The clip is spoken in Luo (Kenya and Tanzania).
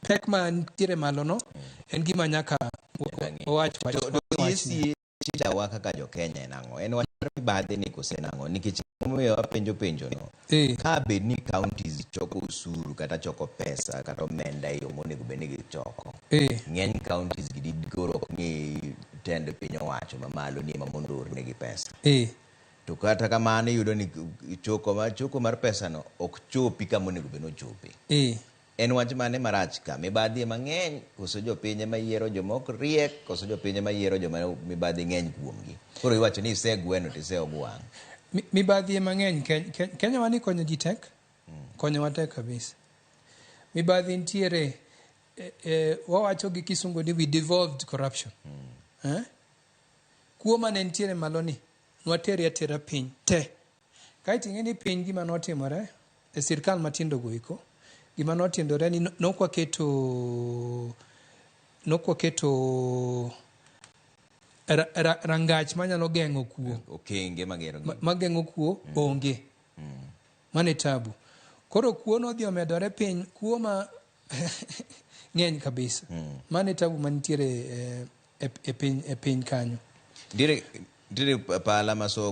pek man tire malo no en gima nyaka wach chichawa kaka jo Kenya nango en wach mibadhi ni kosenango nikech omiyo penjo no ka bed ni counties choko usuru kata choko pesa kata omenda yo monego beni gichoko ng'eny counties gidgoro ni tend piny owacho mamalo ni mamondor negi pesa to kata kamano yudo ni choko mar pesa no ok chopi kama onego beno chopi en wach mane marach ka mibadhi mang'eny koso jopiny ma yiero jomok riek koso jopiny ma yiero joma mibadhi ng'eny kuomgi koro iwacho ni isegweno to iseogwang mibadhi mang'eny Kenya wani konyo ji tek konyo watek kabisa mibadhi ntiere wawacho gi kisungu ni we devolved corruption kuo mane ntiere maloni nwateri atera piny te kaiti ng'eni piny gima notimore e sirkal matindo goiko gima notindore ni nokwaketo rangach manyalo geng'o kuo okenge mageng'o kuo onge mane tabu koro kuo nodhi omedore piny kuo ma ng'eny kabisa mane tabu mantiere e piny kanyo dire pala masogo